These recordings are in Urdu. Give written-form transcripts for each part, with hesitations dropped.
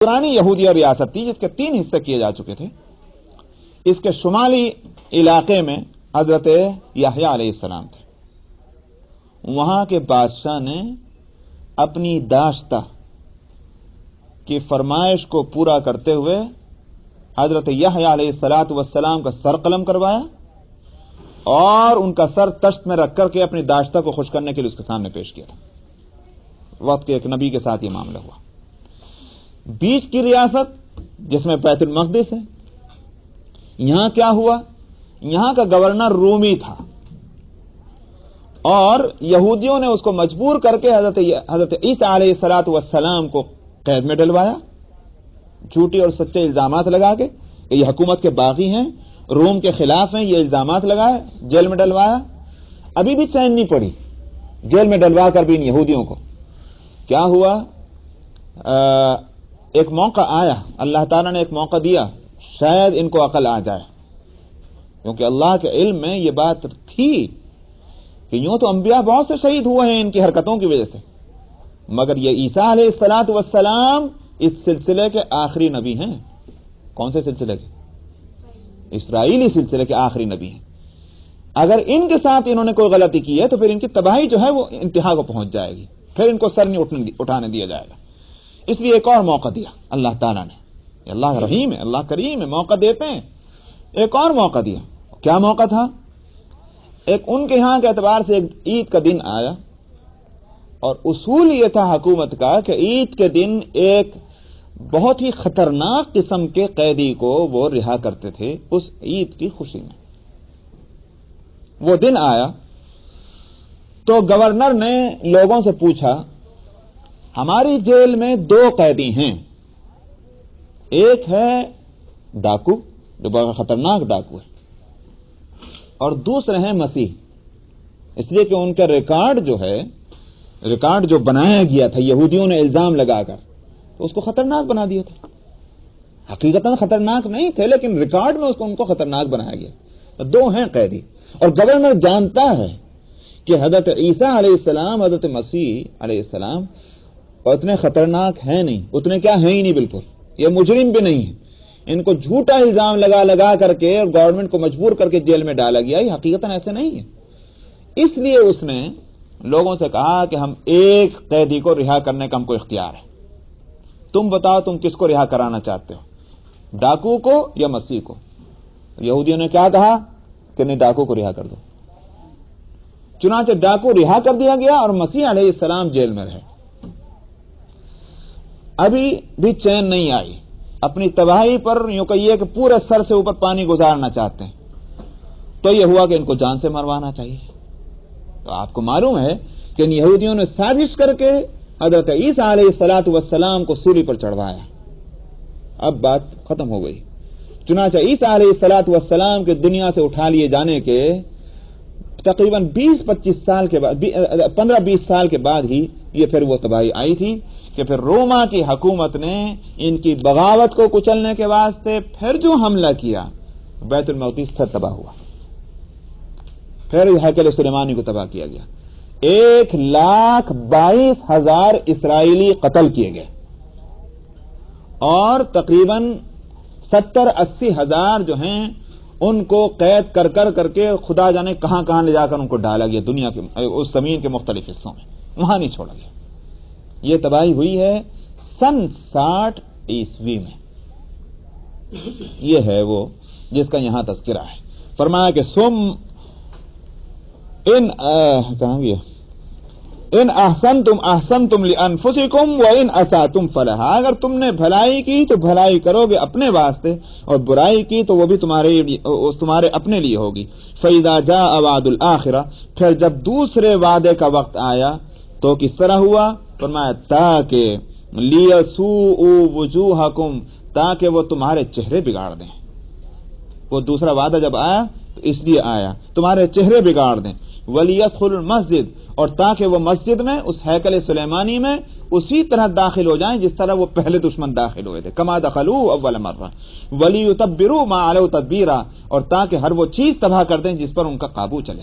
پرانی یہودیہ ریاست تھی جس کے 3 حصے کیے جا چکے تھے. اس کے شمالی علاقے میں حضرت یحییٰ علیہ السلام تھے. وہاں کے بادشاہ نے اپنی داشتہ کی فرمائش کو پورا کرتے ہوئے حضرت یحییٰ علیہ السلام کا سر قلم کروایا اور ان کا سر تشت میں رکھ کر کے اپنی داشتہ کو خوش کرنے کے لیے اس کے سامنے پیش کیا تھا. وقت کے ایک نبی کے ساتھ یہ معاملہ ہوا. بیچ کی ریاست جس میں بیت المقدس ہے، یہاں کیا ہوا؟ یہاں کا گورنر رومی تھا اور یہودیوں نے اس کو مجبور کر کے حضرت عیسیٰ علیہ السلام کو قید میں ڈلوایا، جھوٹی اور سچے الزامات لگا کے کہ یہ حکومت کے باغی ہیں، روم کے خلاف ہیں، یہ الزامات لگائے، جیل میں ڈلوایا. ابھی بھی چین نہیں پڑی، جیل میں ڈلوا کر بھی ان یہودیوں کو. کیا ہوا؟ ایک موقع آیا، اللہ تعالیٰ نے ایک موقع دیا، شاید ان کو عقل آ جائے، کیونکہ اللہ کے علم میں یہ بات تھی کہ یوں تو انبیاء بہت سے شہید ہوئے ہیں ان کی حرکتوں کی وجہ سے، مگر یہ عیسیٰ علیہ السلام اس سلسلے کے آخری نبی ہیں. کون سے سلسلے کے؟ اسرائیلی سلسلے کے آخری نبی ہیں. اگر ان کے ساتھ انہوں نے کوئی غلطی کی ہے تو پھر ان کی تباہی جو ہے وہ انتہا کو پہنچ جائے گی، پھر ان کو سر نہیں اٹھانے دیا جائے گا. اس لیے ایک اور موقع دیا اللہ تعالیٰ نے. اللہ رحیم ہے، اللہ کریم ہے، موقع دیتے ہیں. ایک اور موقع دیا. کیا موقع تھا؟ ایک ان کے ہاں کے اعتبار سے ایک عید کا دن آیا اور اصول یہ تھا حکومت کا کہ عید کے دن ایک بہت ہی خطرناک قسم کے قیدی کو وہ رہا کرتے تھے اس عید کی خوشی میں. وہ دن آیا تو گورنر نے لوگوں سے پوچھا، ہماری جیل میں 2 قیدی ہیں، ایک ہے ڈاکو جو بہت خطرناک ڈاکو ہے اور دوسرے ہیں مسیح. اس لیے کہ ان کا ریکارڈ جو بنایا گیا تھا یہودیوں نے الزام لگا کر تو اس کو خطرناک بنا دیا تھا. حقیقتاً خطرناک نہیں تھے لیکن ریکارڈ میں ان کو خطرناک بنایا گیا. 2 ہیں قیدی اور گورنر جانتا ہے کہ حضرت عیسیٰ علیہ السلام، حضرت مسیح علیہ السلام اتنے خطرناک ہیں نہیں، اتنے کیا ہیں ہی نہیں، بالکل یہ مجرم بھی نہیں ہے. ان کو جھوٹا الزام لگا کر کے اور گورنمنٹ کو مجبور کر کے جیل میں ڈالا گیا، یہ حقیقتاً ایسے نہیں ہے. اس لیے اس نے لوگوں سے کہا کہ ہم ایک قیدی کو رہا کرنے کا ہم کو اختیار ہے، تم بتاؤ تم کس کو رہا کرانا چاہتے ہو، ڈاکو کو یا مسیح کو؟ یہودیوں نے کیا کہا کہ نہیں، ڈاکو کو رہا کر دو. چنانچہ ڈاکو رہا کر دیا گیا اور مسیح علیہ السلام جیل میں رہے. ابھی بھی چین نہیں آئی، اپنی تباہی پر یوں کہیے کہ پورے سر سے اوپر پانی گزارنا چاہتے ہیں. تو یہ ہوا کہ ان کو جان سے مروانا چاہیے. تو آپ کو معلوم ہے کہ ان یہودیوں نے سازش کر کے حضرت عیسیٰ علیہ السلام کو سولی پر چڑھوایا. اب بات ختم ہو گئی. چنانچہ عیسیٰ علیہ السلام کے دنیا سے اٹھا لیے جانے کے تقریباً 20-25 سال کے بعد، 15-20 سال کے بعد ہی یہ پھر وہ تباہی آئی تھی کہ پھر روما کی حکومت نے ان کی بغاوت کو کچلنے کے واسطے پھر جو حملہ کیا، بیت المقدس پھر تباہ ہوا، پھر ہیکل سلیمانی کو تباہ کیا گیا. 1,22,000 اسرائیلی قتل کیے گئے اور تقریباً 70-80 ہزار جو ہیں ان کو قید کر کے خدا جانے کہاں لے جا کر ان کو ڈالا گیا، دنیا کے اس زمین کے مختلف حصوں میں، وہاں نہیں چھوڑا گیا. یہ تباہی ہوئی ہے سن 60 عیسوی میں. یہ ہے وہ جس کا یہاں تذکرہ ہے. فرمایا کہ ان احسنتم احسنتم لانفسکم وان اسأتم فلہا، اگر تم نے بھلائی کی تو بھلائی کرو گے اپنے واسطے اور برائی کی تو وہ بھی تمہارے اپنے لیے ہوگی. فاذا جاء وعد الاخرہ، پھر جب دوسرے وعدے کا وقت آیا تو کس طرح ہوا؟ فرمایا تاکہ لیسوءوا وجوہکم، تاکہ وہ تمہارے چہرے بگاڑ دیں. وہ دوسرا وعدہ جب آیا تو اس لیے آیا تمہارے چہرے بگاڑ دیں. ولیدخل المسجد، اور تاکہ وہ مسجد میں اس ہیکل سلیمانی میں اسی طرح داخل ہو جائیں جس طرح وہ پہلے دشمن داخل ہوئے تھے. کما دخلوا اول مرہ ولیتبروا ما علوا تدبیرا، اور تاکہ ہر وہ چیز تباہ کر دیں جس پر ان کا قابو چلے.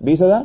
20000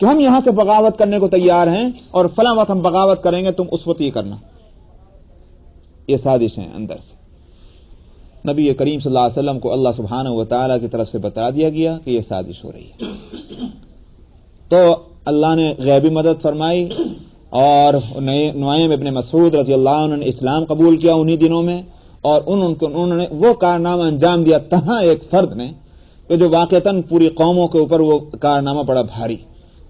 کہ ہم یہاں سے بغاوت کرنے کو تیار ہیں اور فلاں وقت ہم بغاوت کریں گے، تم اس وقت یہ کرنا. یہ سازش ہیں اندر سے. نبی کریم صلی اللہ علیہ وسلم کو اللہ سبحانہ و تعالیٰ کی طرف سے بتا دیا گیا کہ یہ سازش ہو رہی ہے. تو اللہ نے غیبی مدد فرمائی اور نعیم ابن مسعود رضی اللہ عنہ نے اسلام قبول کیا انہی دنوں میں، اور انہوں نے وہ کارنامہ انجام دیا تہاں ایک فرد نے کہ جو واقعتاً پوری قوموں کے اوپر وہ کارنامہ بڑا بھاری.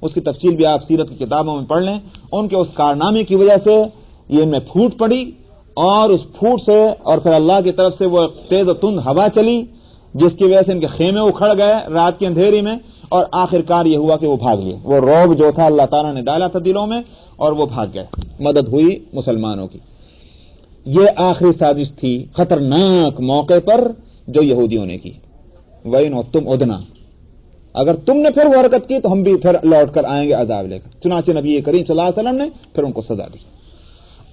اس کی تفصیل بھی آپ سیرت کی کتابوں میں پڑھ لیں. ان کے اس کارنامے کی وجہ سے یہ ان میں پھوٹ پڑی، اور اس پھوٹ سے اور پھر اللہ کی طرف سے وہ تیز و تند ہوا چلی جس کی وجہ سے ان کے خیمے اکھڑ گئے رات کی اندھیری میں، اور آخرکار یہ ہوا کہ وہ بھاگ لیے. وہ رعب جو تھا اللہ تعالیٰ نے ڈالا تھا دلوں میں اور وہ بھاگ گئے. مدد ہوئی مسلمانوں کی. یہ آخری سازش تھی خطرناک موقع پر جو یہودیوں نے کی. وَإِنْ عُدْتُمْ عُدْنَا، اگر تم نے پھر وہ حرکت کی تو ہم بھی پھر لوٹ کر آئیں گے عذاب لے کر. چنانچہ نبی کریم صلی اللہ علیہ وسلم نے پھر ان کو سزا دی،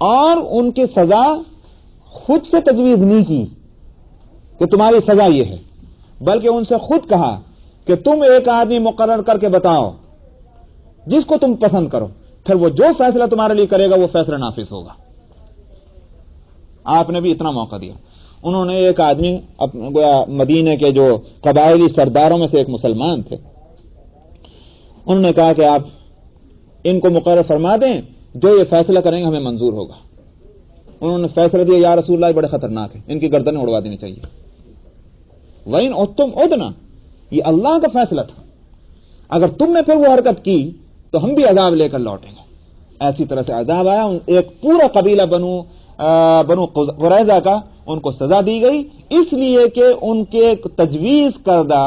اور ان کی سزا خود سے تجویز نہیں کی کہ تمہاری سزا یہ ہے، بلکہ ان سے خود کہا کہ تم ایک آدمی مقرر کر کے بتاؤ جس کو تم پسند کرو، پھر وہ جو فیصلہ تمہارے لیے کرے گا وہ فیصلہ نافذ ہوگا. آپ نے بھی اتنا موقع دیا. انہوں نے ایک آدمی مدینے کے جو قبائلی سرداروں میں سے ایک مسلمان تھے، انہوں نے کہا کہ آپ ان کو مقرر فرما دیں، جو یہ فیصلہ کریں گے ہمیں منظور ہوگا. انہوں نے فیصلہ دیا یا رسول اللہ بڑے خطرناک ہیں، ان کی گردنیں اڑوا دینی چاہیے. وَإِنْ عُدْتُمْ عُدْنَا، یہ اللہ کا فیصلہ تھا. اگر تم نے پھر وہ حرکت کی تو ہم بھی عذاب لے کر لوٹیں گے. ایسی طرح سے عذاب آیا. ایک پورا قبیلہ بنو قریظہ کا ان کو سزا دی گئی، اس لیے کہ ان کے تجویز کردہ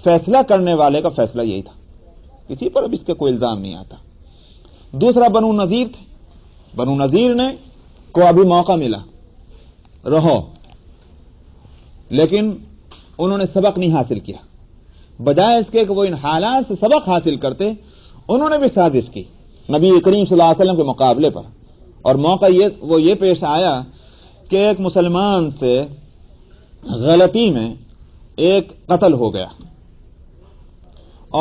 فیصلہ کرنے والے کا فیصلہ یہی تھا. کسی پر اب اس کا کوئی الزام نہیں آتا. دوسرا بنو نذیر تھے. بنو نذیر نے کو ابھی موقع ملا رہو، لیکن انہوں نے سبق نہیں حاصل کیا. بجائے اس کے کہ وہ ان حالات سے سبق حاصل کرتے، انہوں نے بھی سازش کی نبی کریم صلی اللہ علیہ وسلم کے مقابلے پر. اور موقع یہ پیش آیا کہ ایک مسلمان سے غلطی میں ایک قتل ہو گیا،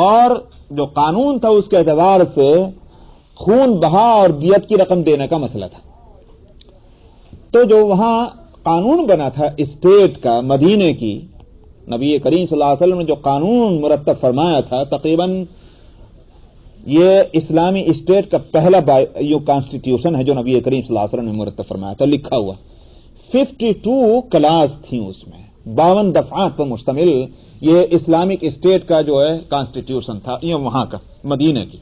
اور جو قانون تھا اس کے اعتبار سے خون بہا اور دیت کی رقم دینے کا مسئلہ تھا. تو جو وہاں قانون بنا تھا اسٹیٹ کا مدینے کی، نبی کریم صلی اللہ علیہ وسلم نے جو قانون مرتب فرمایا تھا، تقریباً یہ اسلامی اسٹیٹ کا پہلا یہ کانسٹیٹیوشن ہے جو نبی کریم صلی اللہ علیہ وسلم نے مرتب فرمایا تھا. لکھا ہوا 52 کلاس تھیں، اس میں 52 دفعات پر مشتمل یہ اسلامک اسٹیٹ کا جو ہے کانسٹیٹیوشن تھا، یہ وہاں کا مدینے کی.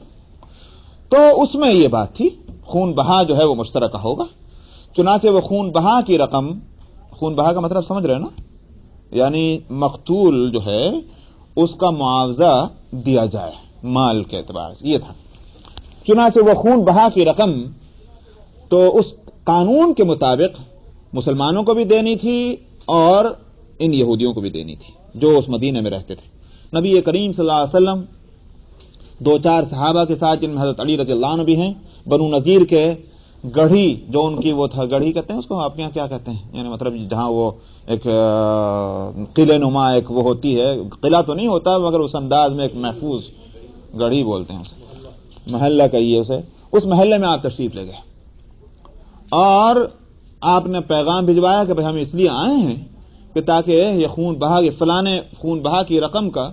تو اس میں یہ بات تھی خون بہا جو ہے وہ مشترکہ ہوگا. چنانچہ وہ خون بہا کی رقم، خون بہا کا مطلب سمجھ رہے ہیں نا، یعنی مقتول جو ہے اس کا معاوضہ دیا جائے مال کے اعتبار سے، یہ تھا. چنانچہ وہ خون بہا کی رقم تو اس قانون کے مطابق مسلمانوں کو بھی دینی تھی اور ان یہودیوں کو بھی دینی تھی جو اس مدینے میں رہتے تھے. نبی کریم صلی اللہ علیہ وسلم 2-4 صحابہ کے ساتھ، جن میں حضرت علی رضی اللہ عنہ بھی ہیں، بنو نذیر کے گڑھی جو ان کی وہ تھا، گڑھی کہتے ہیں اس کو آپ یہاں کیا کہتے ہیں، یعنی مطلب جہاں وہ ایک قلعے نما ایک وہ ہوتی ہے، قلعہ تو نہیں ہوتا مگر اس انداز میں ایک محفوظ گڑھی بولتے ہیں اسے، محلہ کہیے اسے. اس محلے میں آپ تشریف لے گئے اور آپ نے پیغام بھجوایا کہ بھئی ہم اس لیے آئے ہیں کہ تاکہ یہ خون بہا، یہ فلانے خون بہا کی رقم کا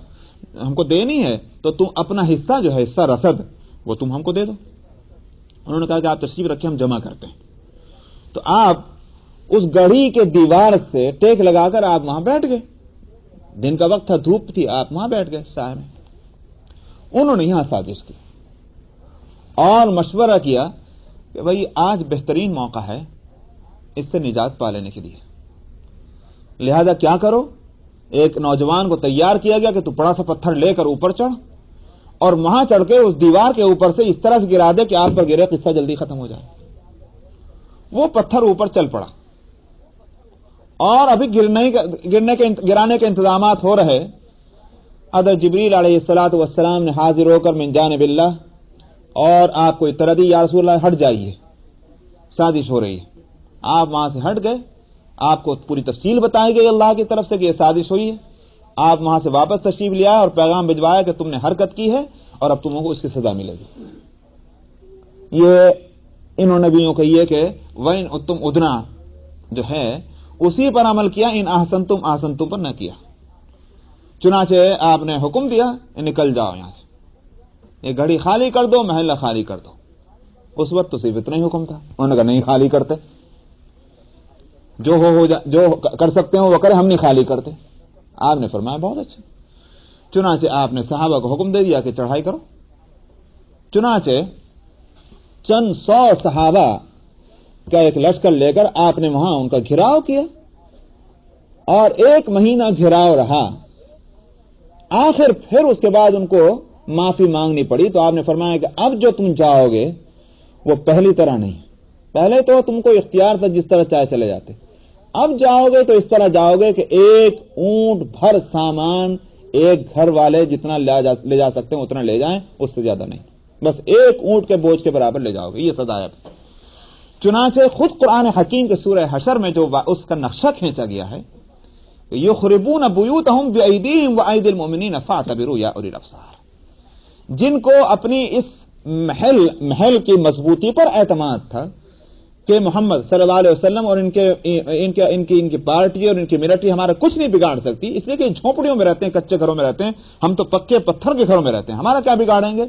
ہم کو دینی ہے، تو تم اپنا حصہ جو ہے، حصہ رسد، وہ تم ہم کو دے دو. انہوں نے کہا کہ آپ تشریف رکھیں، ہم جمع کرتے ہیں. تو آپ اس گڑھی کے دیوار سے ٹیک لگا کر آپ وہاں بیٹھ گئے. دن کا وقت تھا، دھوپ تھی، آپ وہاں بیٹھ گئے سائے میں. انہوں نے یہاں سازش کی اور مشورہ کیا کہ بھئی آج بہترین موقع ہے اس سے نجات پا لینے کے لیے، لہذا کیا کرو. ایک نوجوان کو تیار کیا گیا کہ تو بڑا سا پتھر لے کر اوپر چڑھ اور وہاں چڑھ کے اس دیوار کے اوپر سے اس طرح سے گرا دے کہ آپ پر گرے، قصہ جلدی ختم ہو جائے. وہ پتھر اوپر چل پڑا اور ابھی گرانے کے انتظامات ہو رہے. حضرت جبریل علیہ الصلوۃ والسلام نے حاضر ہو کر من جانب اللہ اور آپ کو اطلاع دی، یا رسول اللہ ہٹ جائیے، سازش ہو رہی ہے. آپ وہاں سے ہٹ گئے، آپ کو پوری تفصیل بتائی گئی اللہ کی طرف سے کہ یہ سازش ہوئی ہے. آپ وہاں سے واپس تشریف لے آئے اور پیغام بھجوایا کہ تم نے حرکت کی ہے اور اب تمہیں کو اس کی سزا ملے گی۔ یہ انہوں نے بھی یوں کہیے کہ وَإِنْ عُدْتُمْ عُدْنَا جو ہے اسی پر عمل کیا، ان احسنتم احسنتم پر نہ کیا۔ چنانچہ آپ نے حکم دیا نکل جاؤ یہاں سے، یہ گھڑی خالی کر دو، محلہ خالی کر دو۔ اس وقت تو صرف اتنا ہی حکم تھا، انہوں نے کہا نہیں خالی کرتے، جو کر سکتے ہیں وہ کرے، ہم نہیں خالی کرتے۔ آپ نے فرمایا بہت اچھا۔ چنانچہ آپ نے صحابہ کو حکم دے دیا کہ چڑھائی کرو۔ چنانچہ چند 100 صحابہ کا ایک لشکر لے کر آپ نے وہاں ان کا گھیراؤ کیا اور 1 مہینہ گھیراؤ رہا۔ آخر پھر اس کے بعد ان کو معافی مانگنی پڑی تو آپ نے فرمایا کہ اب جو تم جاؤ گے وہ پہلی طرح نہیں، پہلے تو تم کو اختیار تھا جس طرح چاہے چلے جاتے، اب جاؤ گے تو اس طرح جاؤ گے کہ 1 اونٹ بھر سامان ایک گھر والے جتنا لے جا سکتے ہیں اتنا لے جائیں، اس سے زیادہ نہیں، بس 1 اونٹ کے بوجھ کے برابر لے جاؤ گے، یہ سزا ہے۔ چنانچہ خود قرآن حکیم کے سورہ حشر میں جو اس کا نقشہ کھینچا گیا ہے، یخربون بیوتہم بایدیہم وایدی المؤمنین فاعتبروا یا اولی الابصار، جن کو اپنی اس محل کی مضبوطی پر اعتماد تھا کہ محمد صلی اللہ علیہ وسلم اور ان کی پارٹی اور ان کی ملٹری ہمارا کچھ نہیں بگاڑ سکتی، اس لیے کہ جھونپڑیوں میں رہتے ہیں، کچے گھروں میں رہتے ہیں، ہم تو پکے پتھر کے گھروں میں رہتے ہیں، ہمارا کیا بگاڑیں گے؟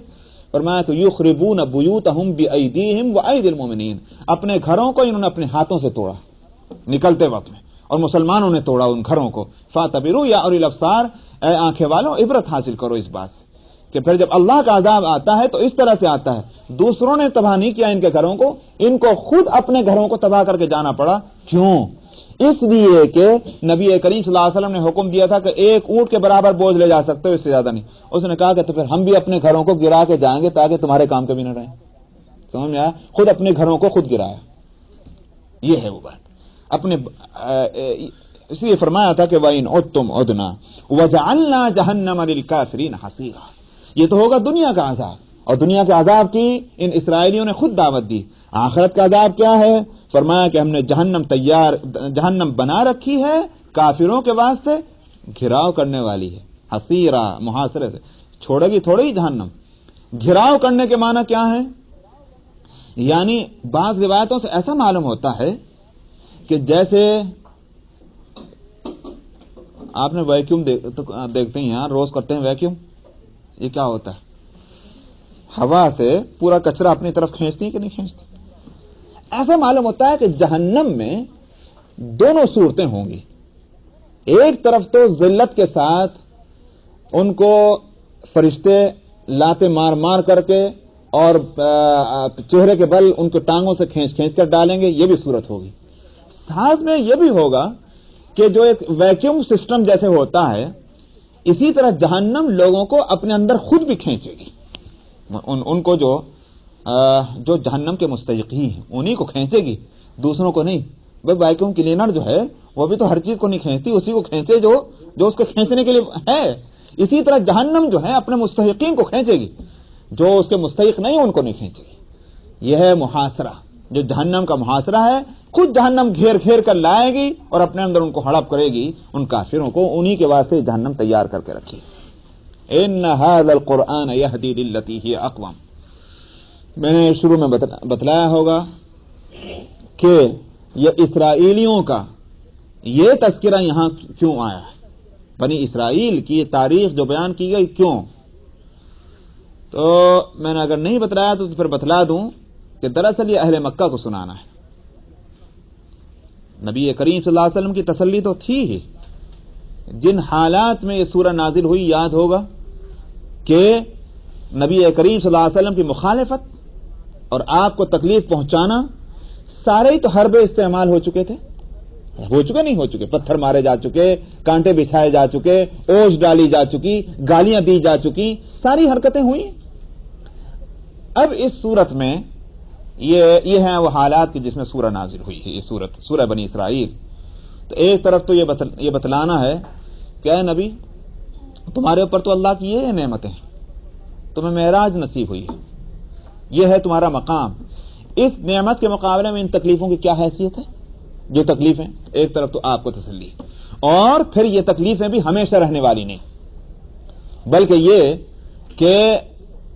فرمایا کہ یخربون بیوتہم بایدیہم وایدی المؤمنین، اپنے گھروں کو انہوں نے اپنے ہاتھوں سے توڑا نکلتے وقت میں، اور مسلمانوں نے توڑا ان گھروں کو۔ فاعتبروا یا اولی الابصار، اے آنکھیں والوں عبرت حاصل کرو اس بات سے کہ پھر جب اللہ کا عذاب آتا ہے تو اس طرح سے آتا ہے، دوسروں نے تباہ نہیں کیا ان کے گھروں کو، ان کو خود اپنے گھروں کو تباہ کر کے جانا پڑا۔ کیوں؟ اس لیے کہ نبی کریم صلی اللہ علیہ وسلم نے حکم دیا تھا کہ 1 اونٹ کے برابر بوجھ لے جا سکتے ہو، اس سے زیادہ نہیں۔ اس نے کہا کہ تو پھر ہم بھی اپنے گھروں کو گرا کے جائیں گے تاکہ تمہارے کام کبھی نہ رہیں۔ سمجھ میں آیا؟ خود اپنے گھروں کو خود گرایا، یہ ہے وہ بات اپنے۔ اس لیے فرمایا تھا کہ وَإِنْ عُدْتُمْ عُدْنَا وَجَعَلْنَا جَهَنَّمَ لِلْكَافِرِينَ حَصِيرًا، یہ تو ہوگا دنیا کا عذاب، اور دنیا کے عذاب کی ان اسرائیلیوں نے خود دعوت دی۔ آخرت کا عذاب کیا ہے؟ فرمایا کہ ہم نے جہنم بنا رکھی ہے کافروں کے واسطے، گھراؤ کرنے والی ہے، حصیرہ محاصرے سے، چھوڑے گی تھوڑی ہی جہنم۔ گھراؤ کرنے کے معنی کیا ہے؟ یعنی بعض روایتوں سے ایسا معلوم ہوتا ہے کہ جیسے آپ نے ویکیوم دیکھتے ہیں، یہاں روز کرتے ہیں ویکیوم، یہ کیا ہوتا ہے؟ ہوا سے پورا کچرا اپنی طرف کھینچتی ہے کہ نہیں کھینچتی؟ ایسا معلوم ہوتا ہے کہ جہنم میں دونوں صورتیں ہوں گی، ایک طرف تو ذلت کے ساتھ ان کو فرشتے لاتے مار مار کر کے اور چہرے کے بل ان کو ٹانگوں سے کھینچ کر ڈالیں گے، یہ بھی صورت ہوگی۔ ساتھ میں یہ بھی ہوگا کہ جو ایک ویکیوم سسٹم جیسے ہوتا ہے، اسی طرح جہنم لوگوں کو اپنے اندر خود بھی کھینچے گی، ان کو جو جہنم کے مستحقین ہیں انہی کو کھینچے گی، دوسروں کو نہیں۔ بھائی ویکیوم کلینر جو ہے وہ بھی تو ہر چیز کو نہیں کھینچتی، اسی کو کھینچے جو اس کو کھینچنے کے لیے ہے۔ اسی طرح جہنم جو ہے اپنے مستحقین کو کھینچے گی، جو اس کے مستحق نہیں ان کو نہیں کھینچے گی۔ یہ ہے محاصرہ، جو جہنم کا محاصرہ ہے، خود جہنم گھیر کر لائے گی اور اپنے اندر ان کو ہڑپ کرے گی، ان کافروں کو، انہی کے واسطے جہنم تیار کر کے رکھی۔ ان ھذا القرآن یہدی للتی ہی اقوم، میں نے شروع میں بتلایا ہوگا کہ یہ اسرائیلیوں کا یہ تذکرہ یہاں کیوں آیا ہے، بنی اسرائیل کی تاریخ جو بیان کی گئی کیوں، تو میں نے اگر نہیں بتلایا تو پھر بتلا دوں کہ دراصل یہ اہل مکہ کو سنانا ہے۔ نبی کریم صلی اللہ علیہ وسلم کی تسلی تو تھی ہی، جن حالات میں یہ سورہ نازل ہوئی یاد ہوگا کہ نبی کریم صلی اللہ علیہ وسلم کی مخالفت اور آپ کو تکلیف پہنچانا، سارے ہی تو حربے استعمال ہو چکے تھے، نہیں ہو چکے، پتھر مارے جا چکے، کانٹے بچھائے جا چکے، اوش ڈالی جا چکی، گالیاں دی جا چکی، ساری حرکتیں ہوئی۔ اب اس صورت میں یہ ہیں وہ حالات کہ جس میں سورہ نازل ہوئی ہے، یہ سورہ بنی اسرائیل۔ تو ایک طرف تو یہ بتلانا ہے کہ اے نبی تمہارے اوپر تو اللہ کی یہ نعمتیں ہیں، تمہیں معراج نصیب ہوئی ہے، یہ ہے تمہارا مقام، اس نعمت کے مقابلے میں ان تکلیفوں کی کیا حیثیت ہے؟ جو تکلیفیں ایک طرف تو آپ کو تسلی، اور پھر یہ تکلیفیں بھی ہمیشہ رہنے والی نہیں، بلکہ یہ کہ